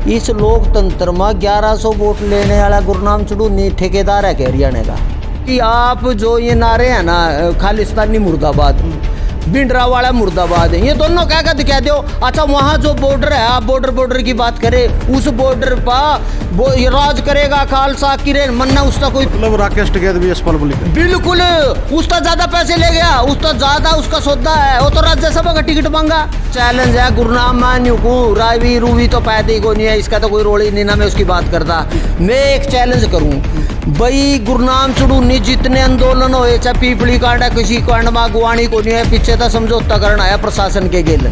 इस लोकतंत्र में 1100 वोट लेने वाला गुरनाम चढ़ूनी ठेकेदार है क्या हरियाणा का? कि आप जो ये नारे हैं ना, खालिस्तानी मुर्दाबाद, भिंडरा वाला मुर्दाबाद है, ये दोनों क्या दिखा दो। अच्छा वहाँ जो बॉर्डर है, आप बॉर्डर की बात करें, उस बॉर्डर पर वो ये राज करेगा खालसा किरण मन्ना, उसका कोई मतलब राकेश टिकैत भी अस्पताल बोली बिल्कुल उसका ज्यादा पैसे ले गया, उसका ज्यादा उसका सौदा है, वो तो राज्यसभा का टिकट मांगा। चैलेंज है गुरनाम मान्यू को, रावी रूवी तो पैदा ही को नहीं है, इसका तो कोई रोल ही नहीं ना मैं उसकी बात करता। मैं एक चैलेंज करूं भाई, गुरनाम चढ़ूनी जितने आंदोलन होए, चाहे पीपली कांड है, किसी कांड में अगवानी को नहीं है, पीछे तो समझौता करना है प्रशासन के गेल।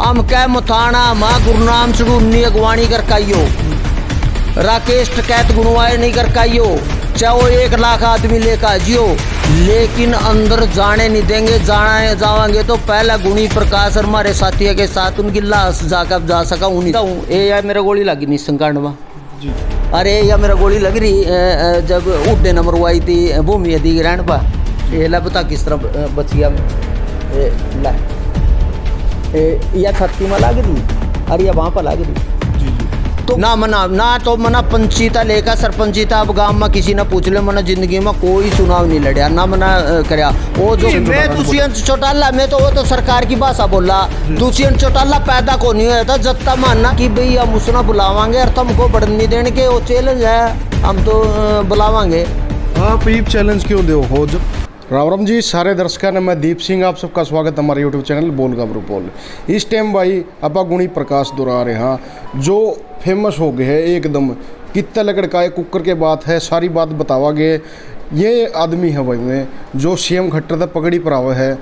हम कह मुथाना माँ गुरनाम चढ़ूनी अगवानी कर काइयो, राकेश टिकैत गुणवाए नहीं कर काइयो, चाहे वो 1 लाख आदमी लेकर जियो, लेकिन अंदर जाने नहीं देंगे। जाएंगे तो पहला गुणी प्रकाश और हमारे साथियों के साथ उनकी लाश जाकर जा सका उन्हीं। ये यार मेरा गोली लगी नहीं संकांड में जी, अरे या मेरा गोली लग रही जब उड्डे नंबर आई थी भूमि अधिग्रहण पर। ये ला बता किस तरह बच गया ला, या छत्ती में लग दी अरे या वहाँ पर लग दी तो ना मना पंचीता लेकर सरपंचीता। अब गांव में किसी ने पूछ ले, मैंने जिंदगी में कोई चुनाव नहीं लड़ा, ना मना करया। वो जो मैं दुष्यंत चौटाला, मैं तो वो तो सरकार की भाषा बोला, दुष्यंत चौटाला पैदा को नहीं हुआ था जत्ता मानना कि भाई हम उसने बुलावांगे और तुमको बढ़नी देने के, वो चैलेंज है, हम तो बुलावांगे। आप ये चैलेंज क्यों दो हो? जब राम जी सारे दर्शकों ने, मैं दीप सिंह, आप सबका स्वागत हमारे यूट्यूब चैनल बोल गबरू बोल। इस टाइम भाई आपा गुणी प्रकाश दोहरा रहे हैं जो फेमस हो गए है एकदम, कितना लकड़का है कुकर के बात है, सारी बात बतावा गए। ये आदमी है भाई में जो सीएम खट्टर तक पगड़ी पर आवे है,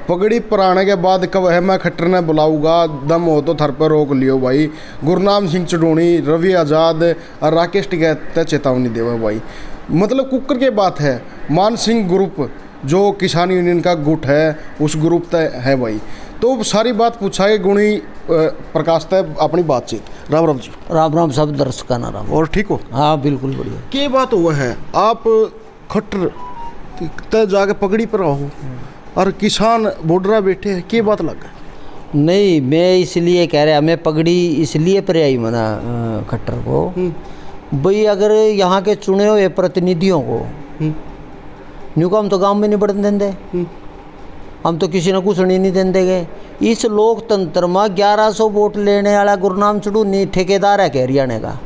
पगड़ी पर आने के बाद कब है मैं खट्टर ने बुलाऊंगा, दम हो तो थर पर रोक लियो भाई। गुरनाम सिंह चढ़ूनी, रवि आज़ाद और राकेश टिकैत चेतावनी देवा भाई। मतलब कुकर के बात है, मान सिंह ग्रुप जो किसान यूनियन का गुट है, उस ग्रुप तय है भाई। तो सारी बात पूछाए गुणी प्रकाश तय अपनी बातचीत। राम राम जी। राम सब दर्शकों ना राम। और ठीक हो? हाँ बिल्कुल बढ़िया। क्या बात हुआ है आप खट्टर तय जाके पगड़ी पर आओ और किसान बॉर्डर बैठे हैं, क्या बात लगा? नहीं मैं इसलिए कह रहा, मैं पगड़ी इसलिए पर आई मना खट्टर को भाई, अगर यहाँ के चुने हुए प्रतिनिधियों को न्यू को हम तो गांव में नहीं बढ़ने देंगे, हम तो किसी ने घुसने नहीं देंगे। इस लोकतंत्र में 1100 वोट लेने वाला गुरनाम चढ़ूनी ठेकेदार है क्या हरियाणा का?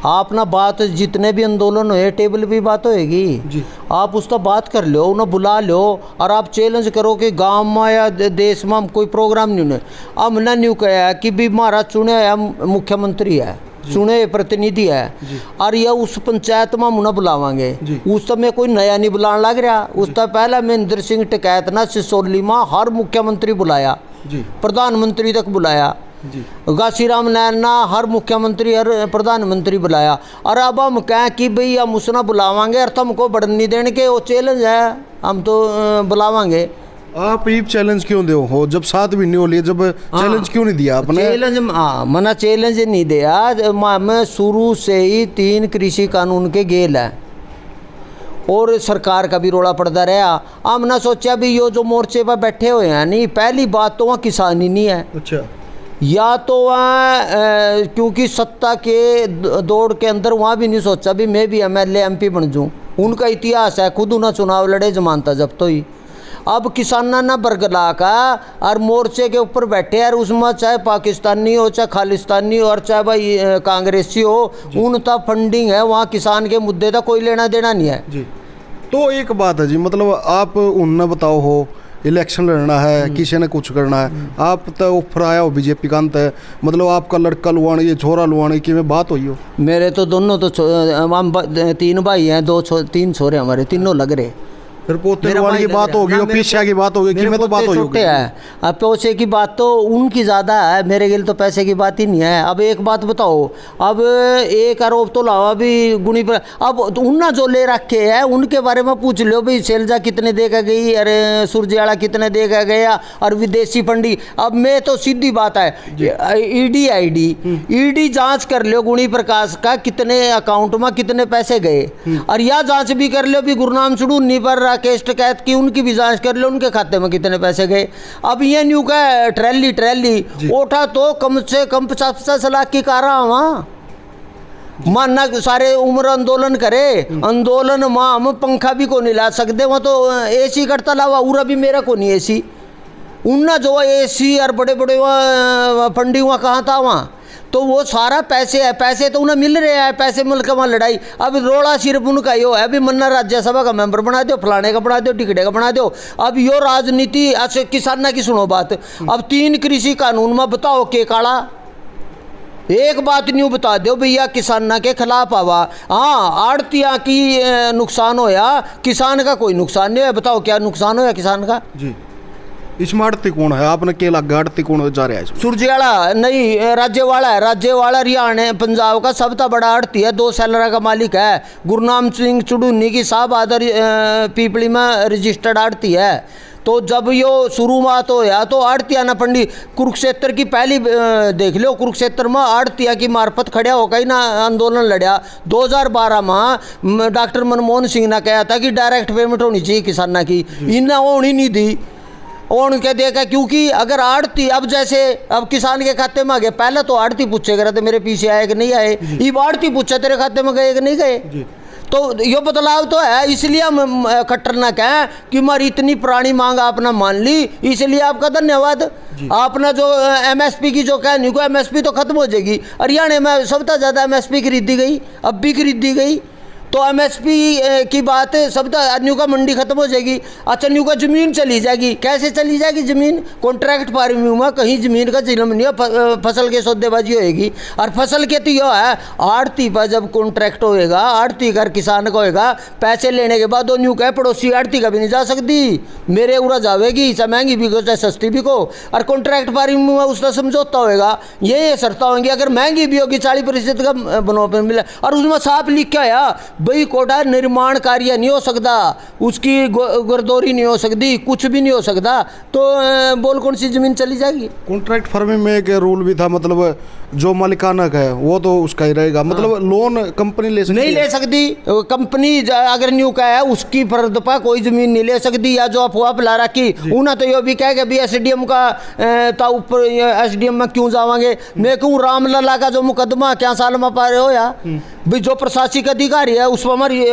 आप ना बात जितने भी आंदोलन हुए टेबल भी बात होएगी, आप उसका बात कर लो, उन्हें बुला लो और आप चैलेंज करो कि गांव में या देश में हम कोई प्रोग्राम नहीं होने। हमने न्यू कहा कि भी हमारा चुने हुआ मुख्यमंत्री है, चुने प्रतिनिधि है और यह उस पंचायत में मुना बुलावांगे। उस समय कोई नया नहीं बुलाने लग रहा, उस तक पहला महेंद्र सिंह टिकैत ना सिसोली में हर मुख्यमंत्री बुलाया, प्रधानमंत्री तक बुलाया, घासीराम नैना हर मुख्यमंत्री हर प्रधानमंत्री बुलाया। और अब हम कहें कि भाई हम उसना बुलावांगे और तुमको बढ़नी देने के, वो चैलेंज है, हम तो बुलावांगे। आप ये चैलेंज क्यों दो हो जब साथ भी नहीं हो लिए, जब चैलेंज क्यों नहीं दिया आपने? चैलेंज मना चैलेंज नहीं दिया, मैं शुरू से ही 3 कृषि कानून के गेल है और सरकार का भी रोड़ा पड़ता रहा। हमने सोचा भी यो जो मोर्चे पर बैठे हुए हैं नहीं, पहली बात तो वहाँ किसान ही नहीं है। अच्छा, या तो वहाँ क्योंकि सत्ता के दौड़ के अंदर वहाँ भी नहीं सोचा भी मैं भी MLA MP बन जाऊँ, उनका इतिहास है, खुद उन्हें चुनाव लड़े जमानता जब तो ही। अब किसाना ना बरगला का और मोर्चे के ऊपर बैठे और उसमें चाहे पाकिस्तानी हो, चाहे खालिस्तानी हो और चाहे भाई कांग्रेसी हो, उनका फंडिंग है, वहाँ किसान के मुद्दे का कोई लेना देना नहीं है जी। तो एक बात है जी, मतलब आप उन्हें बताओ हो इलेक्शन लड़ना है, किसी ने कुछ करना है, आप तो ऑफर आया हो बीजेपी का अंत है, मतलब आपका लड़का लुआने ये छोरा लुआने की में बात हुई हो? मेरे तो दोनों तो हम 3 भाई हैं, 3 छोरे हमारे, तीनों लग रहे। फिर पोते वाली की बात होगी और पीछा की बात होगी, कि में तो बात होगी है। अब पैसे की बात तो उनकी ज़्यादा है, मेरे गिल तो पैसे की बात ही नहीं है। अब एक बात बताओ, अब एक आरोप तो लावा भी गुणी पर, अब उन्ना जो ले रखे है उनके बारे में पूछ लो भाई, शैलजा कितने देगा गई, अरे सुरजेवाला कितने देगा गया और विदेशी फंडिंग। अब मैं तो सीधी बात है, ईडी जांच कर लो गुणी प्रकाश का कितने अकाउंट में कितने पैसे गए, और यह जांच भी कर लो भी गुरनाम चढ़ूनी पर राकेश टिकैत की, उनकी भी जांच कर लो, उनके खाते में कितने पैसे गए। अब ये न्यू का ट्रैली उठा तो कम से कम 50 लाख की कार वहाँ मानना सारे उम्र आंदोलन करे, आंदोलन माँ हम पंखा भी को नहीं ला सकते, वहाँ तो एसी करता लावा उरा भी मेरा को नहीं एसी, उन्ना जो एसी और बड़े बड़े वहाँ फंडी वहाँ कहाँ था वहाँ, तो वो सारा पैसे है, पैसे तो उन्हें मिल रहे हैं, पैसे मिल के वहाँ लड़ाई। अब रोड़ा सिर्फ उनका यो है, अभी मन्ना राज्यसभा का मेंबर बना दो, फलाने का बना दो, टिकटे का बना दो। अब यो राजनीति ऐसे किसाना की सुनो बात, अब 3 कृषि कानून में बताओ के काला, एक बात न्यू बता दो भैया किसाना के खिलाफ आवा। हाँ आड़तिया की नुकसान होया, किसान का कोई नुकसान नहीं है, बताओ क्या नुकसान होया किसान का जी। इसमें आड़ती कौन है, आपने केला आड़ती कौन जा रहा है? सुरजेवाला नहीं, राज्यवाला है, राज्यवाला हरियाणा पंजाब का सबसे बड़ा आड़ती है, 2 सेलर का मालिक है, गुरनाम सिंह चुड़ूनी की साहब आदर पीपली में रजिस्टर्ड आड़ती है। तो जब यो शुरुआत होया तो आड़तिया ना पंडी कुरुक्षेत्र की पहली देख लो, कुरुक्षेत्र में आड़तिया की मार्फत खड़ा होकर ना आंदोलन लड़ा। 2012 में डॉक्टर मनमोहन सिंह ने कहा था कि डायरेक्ट पेमेंट होनी चाहिए किसाना की, इन्हें होनी नहीं दी, और क्या देखा, क्योंकि अगर आड़ती अब जैसे अब किसान के खाते में आ गए, पहले तो आड़ती पूछे करे थे मेरे पीछे आए कि नहीं आए, अब आड़ती पूछे तेरे खाते में गए कि नहीं गए, तो यो बदलाव तो है। इसलिए हम खट्टर ना कहें कि हमारी इतनी पुरानी मांग आपने मान ली, इसलिए आपका धन्यवाद। आपने जो एमएसपी की जो कहनी को, एमएसपी तो खत्म हो जाएगी, हरियाणा में सबसे ज़्यादा एमएसपी खरीदी गई, अब भी खरीदी गई, तो एमएसपी की बात सब न्यू का मंडी खत्म हो जाएगी। अच्छा न्यू का ज़मीन चली जाएगी, कैसे चली जाएगी ज़मीन, कॉन्ट्रैक्ट फार्मिंग में कहीं ज़मीन का जिलम नहीं है, फसल के सौदेबाजी होएगी। और फसल के तो यह है आड़ती पर जब कॉन्ट्रैक्ट होएगा, आड़ती का किसान का होएगा, पैसे लेने के बाद वो न्यू का पड़ोसी आड़ती का भी नहीं जा सकती, मेरे उरा जावेगी, चाहे महंगी भी को चाहे सस्ती भी को। और कॉन्ट्रैक्ट फार्मिंग में उसका समझौता होएगा, ये शर्त होंगी, अगर महंगी भी होगी 40% का बनोपन मिला, और उसमें साफ लिख के आया भाई कोटा निर्माण कार्य नहीं हो सकता, उसकी गर्दौरी नहीं हो सकती, कुछ भी नहीं हो सकता, तो बोल कौन सी जमीन चली जाएगी। कॉन्ट्रैक्ट फार्मिंग में एक रूल भी था, मतलब जो मालिकाना का है वो तो उसका ही रहेगा, मतलब लोन कंपनी ले सकती नहीं ले सकती, कंपनी अगर न्यू का है उसकी फर्द पर कोई जमीन नहीं ले सकती, या जो अफवाह फैला रखी उन्हें तो ये भी कह कि भाई एसडीएम का था ऊपर, एसडीएम में क्यों जावांगे, मैं कहूँ रामलला का जो मुकदमा क्या साल में पा रहे हो या भाई, जो प्रशासनिक अधिकारी है उस पर हमारी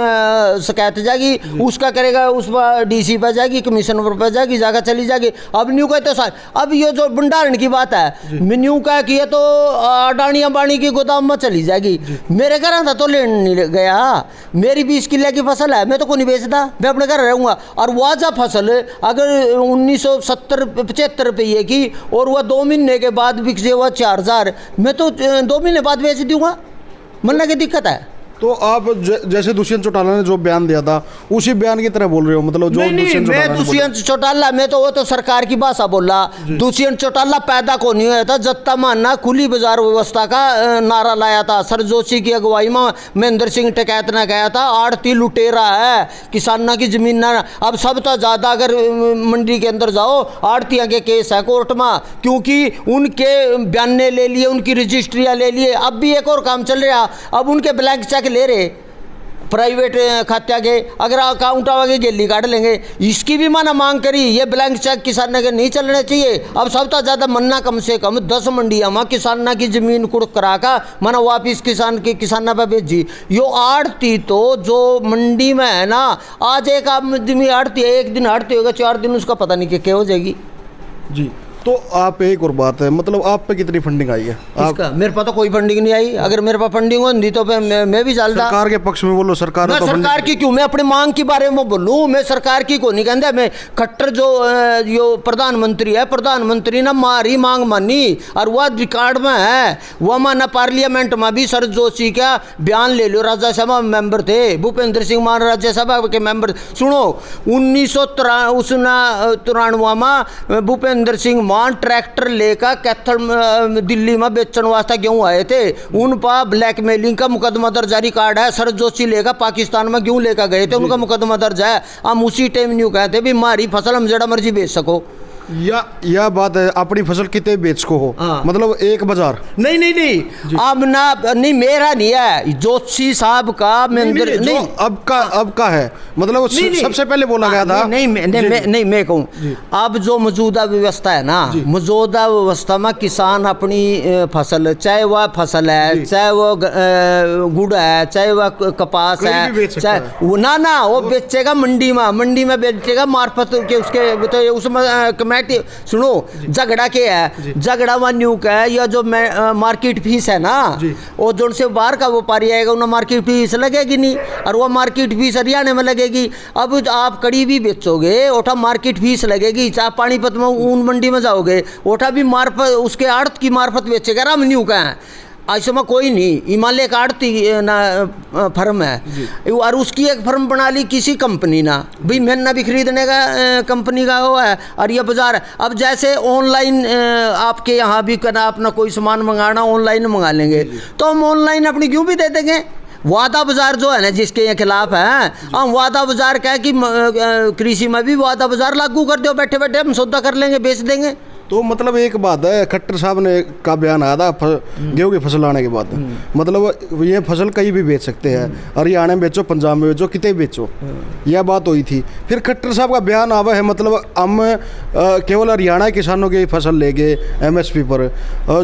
शिकायत जाएगी, उसका करेगा, उस पर डीसी पर जाएगी, कमिश्नर पर जाएगी, जाकर चली जाएगी। अब न्यू का तो अब ये जो भंडारण की बात है, न्यू का किया तो अडानी अंबानी की गोदाम में चली जाएगी, मेरे घर था तो लेने नहीं गया, मेरी 20 किले की फसल है, मैं तो को नहीं बेचता, मैं अपने घर रहूँगा। और वाजा फसल अगर 1970-75 रुपये की और वह 2 महीने के बाद बिक जाए वह 4000, मैं तो 2 महीने बाद बेच दूंगा, मरने की दिक्कत है। तो आप जैसे दुष्यंत चौटाला ने जो बयान दिया था उसी बयान की तरह बोल रहे हो, मतलब जो दुष्यंत चौटाला मैं तो वो तो सरकार की भाषा बोला, दुष्यंत चौटाला पैदा को नहीं हुआ था, जत्ता मानना खुली बाजार व्यवस्था का नारा लाया था, सर जोशी की अगुवाई में महेंद्र सिंह टिकैत ने कहा था आड़ती लुटेरा है, किसाना की जमीन ना। अब सब तो ज़्यादा अगर मंडी के अंदर जाओ आड़तियाँ के केस है कोर्ट में, क्योंकि उनके बयाने ले लिए, उनकी रजिस्ट्रियाँ ले लिए, अब भी एक और काम चल रहा, अब उनके ब्लैंक चेक ले रहे प्राइवेट खात्या के, अगर अकाउंट आवागे गेली काट लेंगे, इसकी भी माना मांग करी, ये ब्लैंक चेक किसान के नहीं चलने चाहिए। अब सबसे ज़्यादा मन्ना कम से कम 10 मंडिया में किसाना की जमीन कुड़ करा का माना वापिस किसाना पर भेजी। यो आड़ती तो जो मंडी में है ना, आज एक आदमी आड़ती है, एक दिन आड़ती होगा, 4 दिन उसका पता नहीं क्या हो जाएगी जी। तो आप एक और बात है, मतलब आप पे कितनी फंडिंग आई है? आपका मेरे पास तो कोई फंडिंग नहीं आई, अगर मेरे पास फंडिंग होती तो मैं भी चलता। सरकार के पक्ष में बोलो, सरकार मैं तो सरकार की क्यों, मैं अपनी मांग के बारे में बोलूँ, मैं सरकार की को नहीं कहता। मैं खट्टर जो प्रधानमंत्री है, प्रधानमंत्री ने हमारी मांग मानी और वह रिकॉर्ड में है, वह माना पार्लियामेंट में भी सर जोशी का बयान ले लो, राज्यसभा मेंबर थे, भूपेंद्र सिंह मान राज्यसभा के मेंबर। सुनो 1993 में भूपेंद्र सिंह ट्रैक्टर लेकर कैथल दिल्ली में बेचने वास्ते गेहूँ आए थे, उन पर ब्लैकमेलिंग का मुकदमा दर्ज जारी कार्ड है। सर जोशी लेकर पाकिस्तान में गेहूँ लेकर गए थे, उनका मुकदमा दर्ज है। हम उसी टाइम न्यू कहते भी हमारी फसल हम जड़ा मर्जी बेच सको, यह बात है, अपनी फसल कितने बेच को हो, हाँ। मतलब एक बाजार। नहीं अब ना, नहीं मेरा नहीं है, जोशी साहब का महेंद्र नहीं, अब का है, मतलब सबसे पहले बोला गया था। नहीं मैं कहूँ, अब जो मौजूदा व्यवस्था है ना, मौजूदा व्यवस्था में किसान अपनी फसल, चाहे वह फसल है, चाहे वो गुड़ है, चाहे वह कपास है, चाहे वो ना वो बेचेगा मंडी में बेचेगा मार्फत के उसके, तो उसमें कमेटी सुनो, झगड़ा क्या है, झगड़ा वहाँ न्यू का है, या जो मार्केट फीस है ना, वो जो से बाहर का व्यापारी आएगा उन्हें मार्केट फीस लगेगी नहीं, और वो मार्केट फीस हरियाणा में लगेगी। अब आप कड़ी भी बेचोगे, ओठा मार्केट फीस लगेगी, चाहे पानीपत में ऊन मंडी में जाओगे, ओठा भी मार्फत उसके आड़त की मार्फत बेचेगा, राम न्यू का है। ऐसे में कोई नहीं, हिमालय का आड़ती ना फर्म है, और उसकी एक फर्म बना ली किसी कंपनी ना, भाई मैंने भी खरीदने का कंपनी का वो है, और ये बाजार। अब जैसे ऑनलाइन आपके यहाँ भी करना, अपना कोई सामान मंगाना ऑनलाइन मंगा लेंगे, तो हम ऑनलाइन अपनी क्यों भी दे देंगे। वादा बाजार जो है ना, जिसके ये खिलाफ है, हम वादा बाजार कह कि कृषि में भी वादा बाजार लागू कर दो, बैठे बैठे हम सौदा कर लेंगे, बेच देंगे। तो मतलब एक बात है, खट्टर साहब ने का बयान आया था गेहूं की फसल आने के बाद, मतलब ये फसल कहीं भी बेच सकते हैं, हरियाणा में बेचो, पंजाब में बेचो, कितने बेचो, यह बात हुई थी। फिर खट्टर साहब का बयान आवा है, मतलब हम केवल हरियाणा के किसानों की फसल ले गए MSP पर,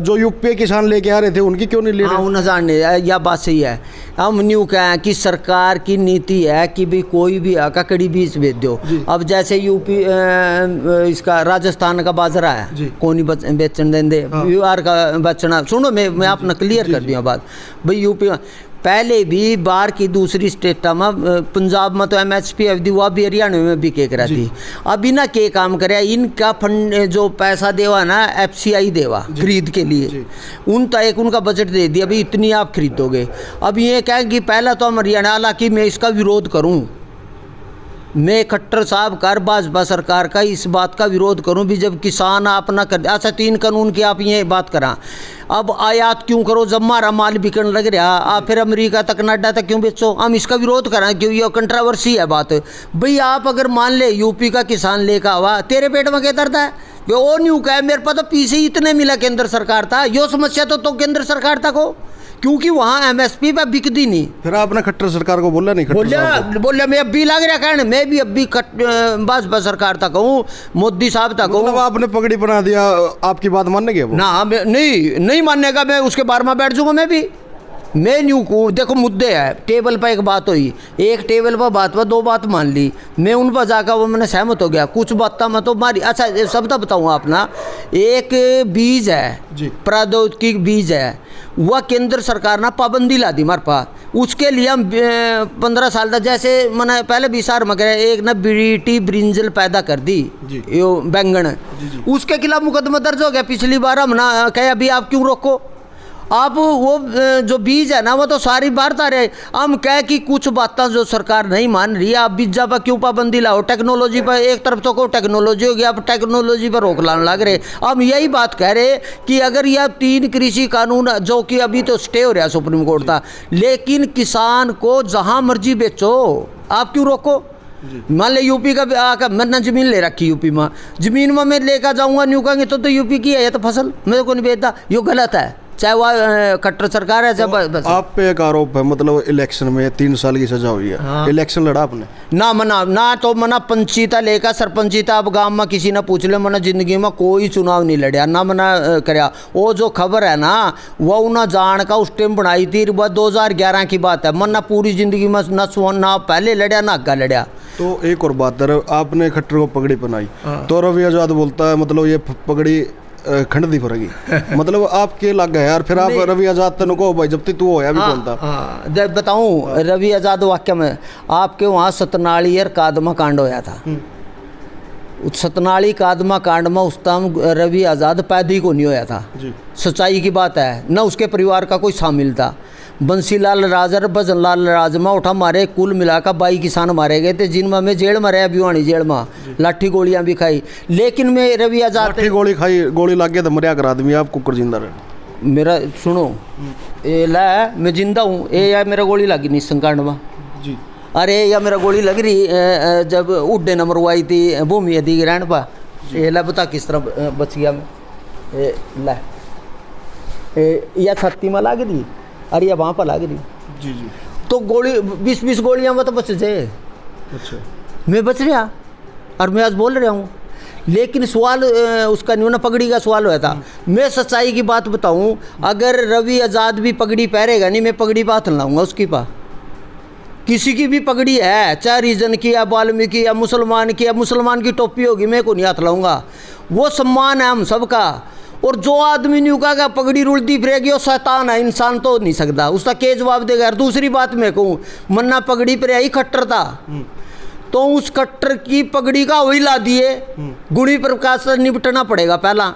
जो यूपी किसान लेके आ रहे थे उनकी क्यों नहीं ले रहे? हाँ जान, यह बात सही है। हम न्यू कहें कि सरकार की नीति है कि भाई कोई भी आका कड़ी बीज बेच दो। अब जैसे यूपी इसका राजस्थान का बाजरा है, कोनी बेचन देंगे, बिहार का बचना, सुनो मैं अपना क्लियर कर दिया बात, भाई यूपी पहले भी बाहर की दूसरी स्टेटा में, पंजाब में तो MSP अवधि हुआ भी, हरियाणा में भी के करा थी। अब इना के काम करे, इनका फंड जो पैसा देवा ना FCI देवा खरीद के लिए, उनका एक उनका बजट दे दिया, अभी इतनी आप खरीदोगे। अब ये कहें कि पहला तो हम हरियाणा, हालांकि मैं इसका विरोध करूँ, मैं खट्टर साहब का भाजपा सरकार का इस बात का विरोध करूं भी, जब किसान अपना कर, अच्छा 3 कानून की आप ये बात करा, अब आयात क्यों करो जब हमारा माल बिकन लग रहा, आप फिर अमेरिका तक कनाडा तक क्यों बेचो, हम इसका विरोध करें क्यों, ये कंट्रोवर्सी है बात। भाई आप अगर मान ले यूपी का किसान लेकर आवा, तेरे पेट में क्या दर्द है, वो न्यू का है, मेरे पास तो पीछे इतने मिला केंद्र सरकार था, यो समस्या तो केंद्र सरकार था को, क्योंकि वहाँ MSP पे बिकती नहीं। फिर आपने खट्टर सरकार को बोला नहीं? बोलिया मैं अब भी लग रहा कहने, मैं भी अब भी भाजपा सरकार तक हूँ, मोदी साहब तक हूँ। मतलब आपने पगड़ी बना दिया, आपकी बात मानेंगे वो? ना नहीं मानने मैं उसके बारे में बैठ जाऊँगा। मैं न्यू को देखो, मुद्दे है टेबल पर, एक बात हुई, एक टेबल पर बात पर 2 बात मान ली, मैं उन पर जाकर वो मैंने सहमत हो गया, कुछ बात मैं तो मारी। अच्छा शब्द बताऊँ अपना, एक बीज है, प्रौद्योगिक बीज है, वह केंद्र सरकार ने पाबंदी ला दी हमारे पास, उसके लिए हम 15 साल तक, जैसे मैंने पहले 20 साल में करे, एक ना बीटी ब्रिंजल पैदा कर दी, यो बैंगन, उसके खिलाफ मुकदमा दर्ज हो गया पिछली बार। हम ना कहे अभी आप क्यों रोको, आप वो जो बीज है ना वो तो सारी बात आ रहे, हम कह कि कुछ बातें जो सरकार नहीं मान रही है, आप बीजा पर क्यों पाबंदी लाओ, टेक्नोलॉजी पर एक तरफ तो को टेक्नोलॉजी हो गया, अब टेक्नोलॉजी पर रोक लाने लग रहे। हम यही बात कह रहे कि अगर यह 3 कृषि कानून जो कि अभी तो स्टे हो रहा सुप्रीम कोर्ट था, लेकिन किसान को जहाँ मर्जी बेचो, आप क्यों रोको। मान ले यूपी का मैंने जमीन ले रखी, यूपी में जमीन में मैं लेकर जाऊँगा न्यू कहेंगे तो यूपी की है ये तो फसल, मेरे को नहीं बेचता, ये गलत है, चाहे वह खट्टर सरकार है चाहे तो आप पे एक आरोप है, मतलब इलेक्शन में 3 साल की सजा हुई है। हाँ। इलेक्शन लड़ा आपने? ना तो मना पंचीता लेकर सरपंचीता, अब गांव में किसी ने पूछ ले, मना जिंदगी में कोई चुनाव नहीं लड़ा, ना मना कराया। वो जो खबर है ना वो उन्हें जान का उस टाइम बनाई थी, वह 2011 की बात है, मना पूरी जिंदगी में ना पहले लड़ा ना आगे लड़ा। तो एक और बात है, आपने खट्टर को पगड़ी पहनाई, तो रवि आजाद बोलता है मतलब ये पगड़ी खंड दी फरेगी, मतलब आपके लग गए यार, फिर आप रवि आजाद तन को भाई जब तू होया भी बोलता। बताऊं रवि आजाद वाक्य में, आपके वहाँ सतनाली और कादमा कांड होया था, सतनाली कादमा कांड में उस टाइम रवि आजाद पैदा ही को नहीं होया था, सच्चाई की बात है, न उसके परिवार का कोई शामिल था। बंसीलाल राज और भजनलाल राज में उठा मारे, कुल मिलाकर 22 किसान मारे गए थे, जिनमें मैं जेल में रहा, भिवानी जेल में, लाठी गोलियां भी खाई, लेकिन मैं रवि आजाद लाठी गोली खाई, गोली लग गया तो मरिया कर आदमी, आप कुकर जिंदा रहे। मेरा सुनो, ये ला मैं जिंदा हूँ, ये यार मेरा गोली लगी निस्सन कांड में जी, अरे या मेरा गोली लग रही जब उड्डे नंबर आई थी भूमि अधिग्रहण पर, ये ला बता किस तरह बच गया मैं। ए ला या छत्ती में लाग दी और या वहाँ पर लाग दी जी जी। तो गोली 20-20 गोलियां में तो बच जाए। अच्छा। मैं बच रहा और मैं आज बोल रहा हूँ, लेकिन सवाल उसका न्यून पगड़ी का सवाल हुआ था। मैं सच्चाई की बात बताऊं, अगर रवि आज़ाद भी पगड़ी पहरेगा नहीं, मैं पगड़ी पे हाथ लाऊंगा उसकी पा। किसी की भी पगड़ी है, चाहे रीजन की या वाल्मीकि या मुसलमान की टोपी होगी, मैं को नहीं हाथ लाऊंगा। वो सम्मान है हम सबका। और जो आदमी नहीं उगा पगड़ी रुलती फिरेगी वो शैतान है, इंसान तो नहीं सकता, उसका के जवाब देगा। और दूसरी बात मैं कहूँ, मन्ना पगड़ी पर आई खट्टर था, तो उस खट्टर की पगड़ी का वही ला दिए। गुणी प्रकाश से निपटना पड़ेगा पहला,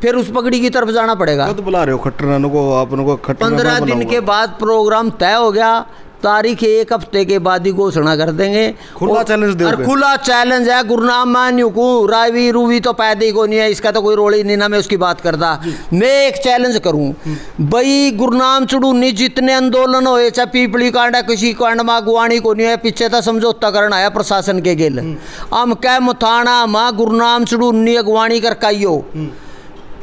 फिर उस पगड़ी की तरफ जाना पड़ेगा। कब बुला रहे हो खट्टर को? आप उनको खट्टर 15 दिन के बाद प्रोग्राम तय हो गया, तारीख 1 हफ्ते के बाद ही घोषणा कर देंगे। खुला चैलेंज दे, और खुला चैलेंज है। गुरनाम मान्यू को रावी रूवी तो पैदा ही को नहीं है, इसका तो कोई रोल ही नहीं ना मैं उसकी बात करता। मैं एक चैलेंज करूं भाई, गुरनाम चुड़ूनी जितने आंदोलन होए, चाहे पीपली कांड है, किसी कांड में अगवानी को नहीं है, पीछे था समझौता करना आया प्रशासन के गिल। हम कह मुथाना माँ गुरनाम चुड़ूनी अगवानी कर काइयो,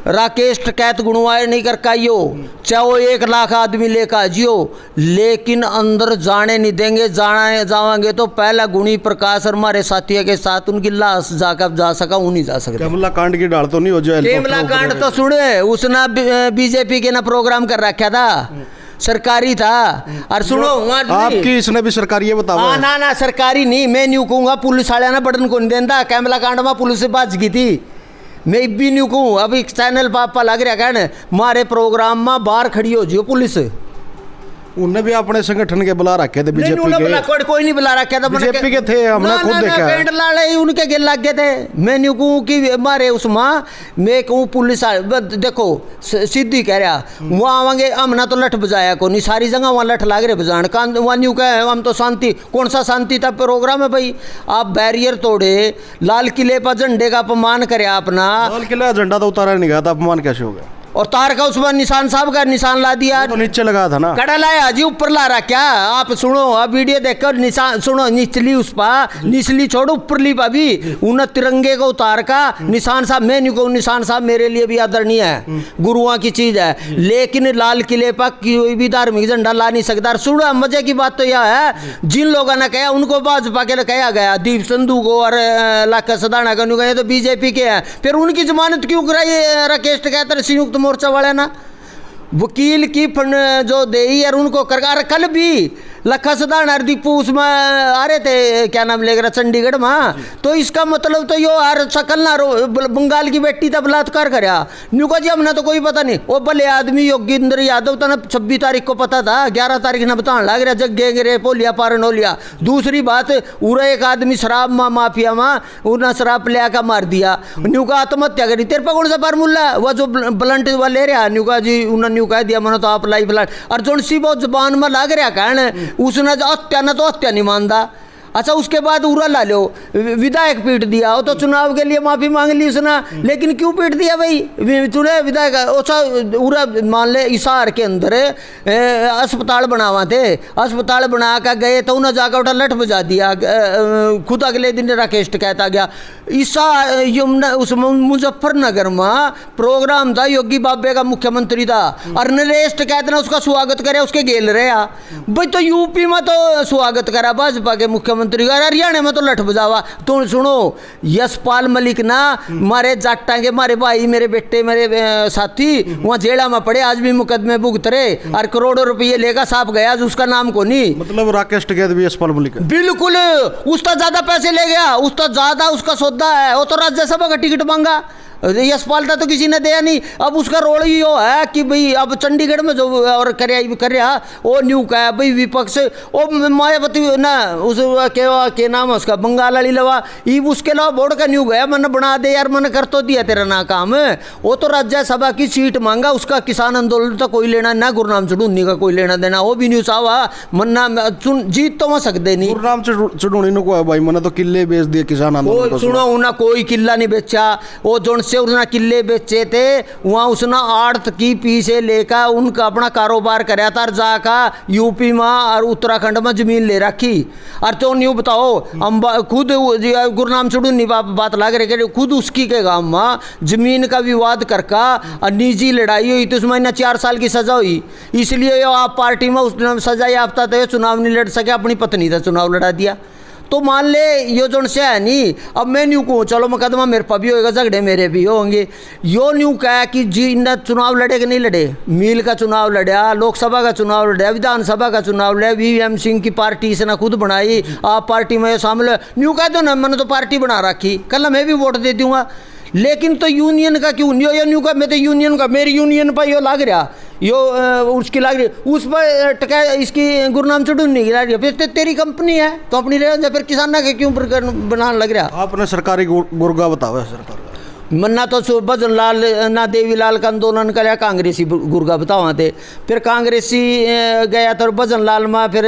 राकेश टकैत गुणवाए नहीं कर काइयो, चाहे वो 1 लाख आदमी लेकर जियो, लेकिन अंदर जाने नहीं देंगे। जाएंगे तो पहला गुणी प्रकाश और हमारे साथियों के साथ उनकी लाश जाकर जा सका, वो नहीं जा सकता। कैमला कांड की डाल तो नहीं हो जाए? कैमला कांड तो सुने, उसने बीजेपी के ना प्रोग्राम कर रखा था, सरकारी था। और सुनो आपकी इसने भी सरकारी है, बताओ। हाँ ना सरकारी नहीं, मैं न्यू कहूँगा पुलिस वाले ना बटन को नहीं देता। कैमला कांड में पुलिस से बाज गई थी, मैं भी नहीं कहूँ। अभी चैनल पापा लग रहा कहने मारे प्रोग्राम में बाहर खड़ी हो जियो पुलिस। उन्हें भी अपने संगठन के बुला रखे थे, बीजेपी के। कोई नहीं बुला रखा था, बीजेपी के थे, हमने खुद देखा है। लाड़े उनके गिल लग गए थे। मैं नहीं कहूँ कि मारे उसमें, मैं कहूँ पुलिस देखो सीधी कह रहा, वहाँ आवेंगे हमने तो लठ बजाया को नहीं, सारी जगह वहाँ लठ लाग रहे बजान का। वहाँ न्यू कहे हम तो शांति, कौन सा शांति था प्रोग्राम है भाई? आप बैरियर तोड़े, लाल किले पर झंडे का अपमान करे अपना। लाल किला झंडा तो उतारा नहीं गया था, अपमान कैसे हो गया? और तार का उसमें निशान साहब का निशान ला दिया, तो नीचे लगा था ना, कड़ा लाया जी, ऊपर ला रहा क्या? आप सुनो, अब वीडियो देखकर निशान सुनो, निचली उस पर, निचली छोड़ो ऊपरली पर भी उन्हें तिरंगे को उतार का निशान साहब। मैं नहीं कहूँ निशान साहब मेरे लिए भी आदरणीय है, गुरुओं की चीज है, लेकिन लाल किले पर कोई भी धार्मिक झंडा ला नहीं सकता। सुनो मजे की बात तो यह है, जिन लोगों ने कहा उनको भाजपा के कहा गया, दीप संधू को और लाखा सदाना को कहा तो बीजेपी के हैं, फिर उनकी जमानत क्यों कराई? राकेश कहते संयुक्त मोर्चा वाले ना वकील की जो दे यार उनको कर। कल भी लखा सदान और दीपू उसमें आ रहे थे, क्या नाम लेकर चंडीगढ़ में, तो इसका मतलब तो यो यार सकल ना बंगाल की बेटी था बलात्कार करया न्यू का जी, हमने तो कोई पता नहीं। वो भले आदमी योगेंद्र यादव था ना, 26 तारीख को पता था, 11 तारीख ने बताने लग रहा जग गे पोलिया पारन हो लिया। दूसरी बात, उरा एक आदमी शराब माफिया में उन्हें शराब ले आकर मार दिया, न्यू का आत्महत्या करी। तेरे पर कौन सा फार्मूला? वह जो ब्लंट वाले ले रहा न्यू का जी, उन्होंने न्यू कह दिया मैंने तो आप लाइफ ब्लंट। और जो सी बहुत जुबान में लग रहा कहने उसने हत्या ना तो हत्या नहीं मानता। अच्छा उसके बाद उरा ला लो, विधायक पीट दिया, वो तो चुनाव के लिए माफी मांग ली उसने, लेकिन क्यों पीट दिया भाई? चुने विधायक अच्छा उरा मान ले इसार के अंदर अस्पताल बनावा थे, अस्पताल बना कर गए तो उन्हें जाकर उठा लठ बजा दिया, खुद अगले दिन राकेश कहता गया। ईसा उस मुजफ्फरनगर में प्रोग्राम था, योगी बाबे का मुख्यमंत्री था, और नरेश कहते ना उसका स्वागत करे, उसके गेल रहे भाई। तो यूपी में तो स्वागत करा भाजपा के मुख्यमंत्री, हरियाणा में तो लठ बजावा। तो सुनो, यशपाल मलिक ना मारे जाटा के, मारे भाई, मेरे बेटे, मेरे साथी वहाँ जेला में पड़े, आज भी मुकदमे भुगत रहे, और करोड़ों रुपये लेकर साफ गया, उसका नाम को नहीं। मतलब राकेश टिकैत भी यशपाल मलिक बिल्कुल, उसका ज्यादा पैसे ले गया, उसका ज्यादा उसका सौदा है, वो तो राज्यसभा का टिकट मांगा, यशपाल था तो किसी ने दिया नहीं। अब उसका रोल ही यो है कि भाई अब चंडीगढ़ में जो और कर रहा वो न्यू का है भाई, विपक्ष वो मायावती ना उस के नाम है उसका बंगाल वाली लवा, ये उसके अलावा बोर्ड का न्यू गया, मैंने बना दे यार, मैंने कर तो दिया तेरा ना काम। वो तो राज्यसभा की सीट मांगा, उसका किसान आंदोलन तो कोई लेना ना, गुरनाम चढ़ूनी का कोई लेना देना, वो भी न्यूज आवा मन्ना जीत तो वहाँ सकते नहीं। गुरनाम चढ़ूनी को भाई मैंने तो किले बेच दिए किसान आंदोलन। सुनो ना, कोई किला नहीं बेचा, वो जो से उसने किले बेचे थे, वहाँ उसने आड़त की पी से लेकर उनका अपना कारोबार कराया था, जाका यूपी में और उत्तराखंड में जमीन ले रखी। और तो न्यू बताओ अम्बा खुद गुरनाम चुड़ूनी बात लग रही है, खुद उसकी के गाँव में जमीन का विवाद करका और निजी लड़ाई हुई तो उसमें 4 साल की सजा हुई। इसलिए आप पार्टी में उसने सजा याफ्ता तो चुनाव नहीं लड़ सके, अपनी पत्नी का चुनाव लड़ा दिया। तो मान ले यो जोन से है नहीं, अब मैं न्यू कहूँ चलो मुकदमा मेरे पर भी होएगा, झगड़े मेरे भी होंगे। यो न्यू कहा कि जी इन्हें चुनाव लड़े कि नहीं लड़े, मील का चुनाव लड़ा, लोकसभा का चुनाव लड़ा, विधानसभा का चुनाव लड़ा, वीएम सिंह की पार्टी इसने खुद बनाई, आप पार्टी में शामिल हो। न्यू कह दो ना मैंने तो पार्टी बना रखी, कल मैं भी वोट दे दूंगा। लेकिन तो यूनियन का क्यों यो न्यू का, मैं तो यूनियन का, मेरी यूनियन पर यो लाग रहा, यो उसकी लाग रही, उस पर टका इसकी गुरनाम चुड़ून नहीं गिरा रही, फिर तेरी कंपनी है तो अपनी रह, फिर किसान के क्यों बनाने लग रहा। आपने सरकारी गुर्गा बताओ है सरकार का मन्ना तो भजन लाल ना देवी लाल का आंदोलन कराया, कांग्रेसी गुर्गा बतावा थे। फिर कांग्रेसी गया तो भजन लाल में, फिर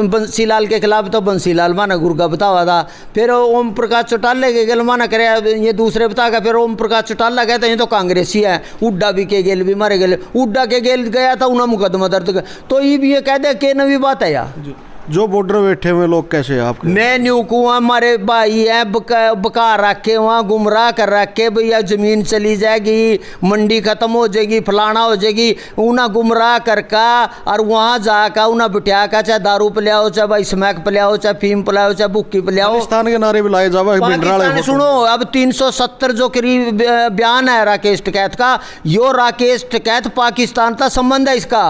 बंसी लाल के खिलाफ तो बंसी लाल माना गुर्गा बतावा था। फिर ओम प्रकाश चौटाला के गेल माना कराया, ये दूसरे बता गया। फिर ओम प्रकाश चौटाला गया तो ये तो कांग्रेसी है। उड्डा भी के गेल भी मारे गेल, उड्डा के गेल गया था उन्हें मुकदमा दर्द। तो ये भी ये कह दे के नवी बात है यार। जो बॉर्डर बैठे हुए लोग कैसे हैं आपके? मैं न्यू को हमारे भाई हैं बका रखे, वहाँ गुमराह कर रखे, भैया ज़मीन चली जाएगी, मंडी ख़त्म हो जाएगी, फलाना हो जाएगी, उन्हें गुमराह करका और वहाँ जाकर उन्हें बिठा कर चाहे दारू पिलाओ, चाहे भाई स्मैक पिलाओ, चाहे फीम पिलाओ, चाहे बुक्की पिलाओ। पाकिस्तान के नारे भी लाए जावा। सुनो अब 370 जो करीब बयान है राकेश टिकैत का, यो राकेश टिकैत पाकिस्तान का संबंध है इसका,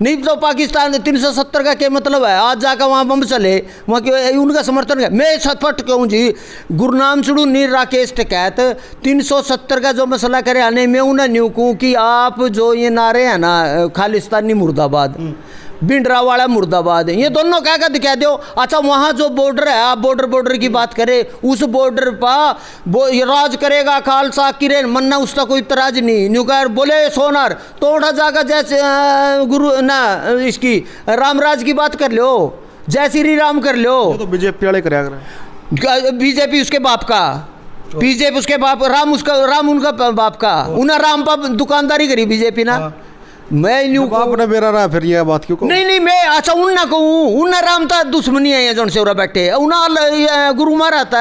नहीं तो पाकिस्तान 370 का क्या मतलब है? आज जाकर वहाँ बम चले, वहाँ के उनका समर्थन है। मैं सचपट कहूँ जी, गुरनाम चुड़ूनी राकेश टिकैत 370 का जो मसला करे आने में उन्हें न्यू कहूँ कि आप जो ये नारे हैं ना, खालिस्तानी मुर्दाबाद, भिंडरा वाला मुर्दाबाद, ये दोनों क्या क्या दिखा दो। अच्छा वहाँ जो बॉर्डर है, आप बॉर्डर की बात करें, उस बॉर्डर पर राज करेगा खालसा किरण मन्ना, उसका कोई इतराज नहीं। न्यूकार बोले सोनार तो उठा जाकर जैसे गुरु ना इसकी रामराज की बात कर लो, जय श्री राम कर लो। तो बीजेपी वाले कराया बीजेपी उसके बाप का, बीजेपी उसके बाप, राम उसका, राम उनका बाप का, उन्हें राम पर दुकानदारी करी बीजेपी ना। मैं न्यू आपने मेरा रहा फिर ये बात क्यों? नहीं मैं अच्छा उन कहूँ, उन राम था दुश्मनी है जौन से बैठे उन्हें गुरु मारा था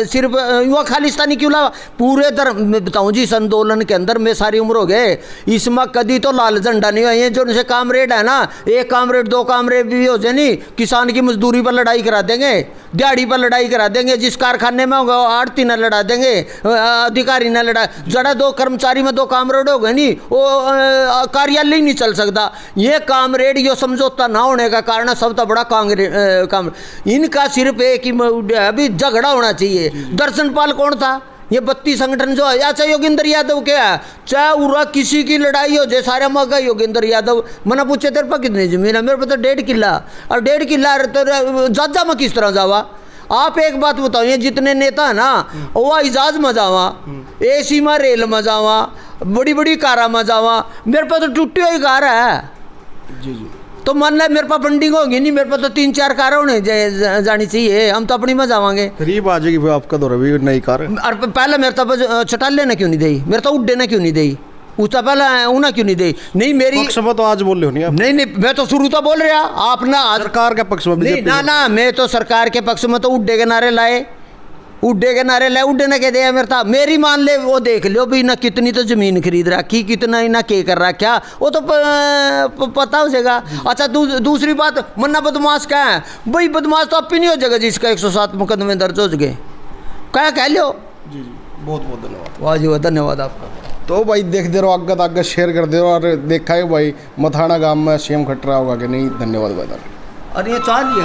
सिर्फ युवा खालिस्तानी क्यों ला पूरे धर्म बताऊँ जी। इस आंदोलन के अंदर में सारी उम्र हो गए, इसमें कभी तो लाल झंडा नहीं हुआ। जो से कामरेड है ना, एक कामरेड दो कामरेड भी हो जाए नहीं, किसान की मजदूरी पर लड़ाई करा देंगे, दिहाड़ी पर लड़ाई करा देंगे, जिस कारखाने में होगा आड़ती न लड़ा देंगे, अधिकारी न लड़ा, जरा दो कर्मचारी में दो कामरेड हो गए नहीं, वो कार्यालय नहीं चल सकता। ये कामरेड यो समझौता ना होने का कारण सबसे बड़ा काम इनका सिर्फ एक ही अभी झगड़ा होना चाहिए। दर्शनपाल कौन था? ये 32 संगठन जो है, चाहे योगेंद्र यादव क्या है, चाहे उरा किसी की लड़ाई हो जाए, सारे मगा योगेंद्र यादव। मैंने पूछे तेरे पर कितनी जमीन है? मेरे पर तो 1.5 किला, और 1.5 किला तो जाजा में किस तरह जावा? आप एक बात बताओ, ये जितने नेता है ना, वो इजाज में जावा, एसी में रेल में जावा, बड़ी बड़ी कारा में जावा, मेरे पास तो टूटी हुई कार है जी जी। तो मान लो मेरे पास फंडिंग होगी नहीं, मेरे पास तो 3-4 कारें होने जानी चाहिए, हम तो अपनी में जावांगे। करीब आ जाएगी आपका दौरा भी नई कार। और पहले मेरे तो चटाले ने क्यों नहीं दी, मेरे तो उड्डे ने क्यों नहीं दी, उसका पहले उन्हें क्यों नहीं दी? नहीं मेरी पक्ष में तो आज बोल रहे हो नहीं, नहीं मैं तो शुरू तो बोल रहा आप ना, सरकार के पक्ष में नहीं ना, मैं तो सरकार के पक्ष में तो उड्डे के नारे लाए, उड्डे के नारे लाए, उड्डे ने कह दिया मेरे था मेरी मान ले, वो देख लो भी ना कितनी तो जमीन खरीद रखी, कितना इना के कर रखा, वो तो पता हो जाएगा। अच्छा दूसरी बात, मन्ना बदमाश क्या है भाई? बदमाश तो अब भी नहीं हो जाएगा जिसका 107 मुकदमे दर्ज हो गए, क्या कह लो। जी जी, बहुत बहुत धन्यवाद। वाह जी वाह, धन्यवाद आपका। तो भाई देखते रहो, आगे शेयर कर दे और देखा है भाई मथाना गांव में सीएम खट रहा होगा कि नहीं। धन्यवाद भाई। और ये चाह लिया है।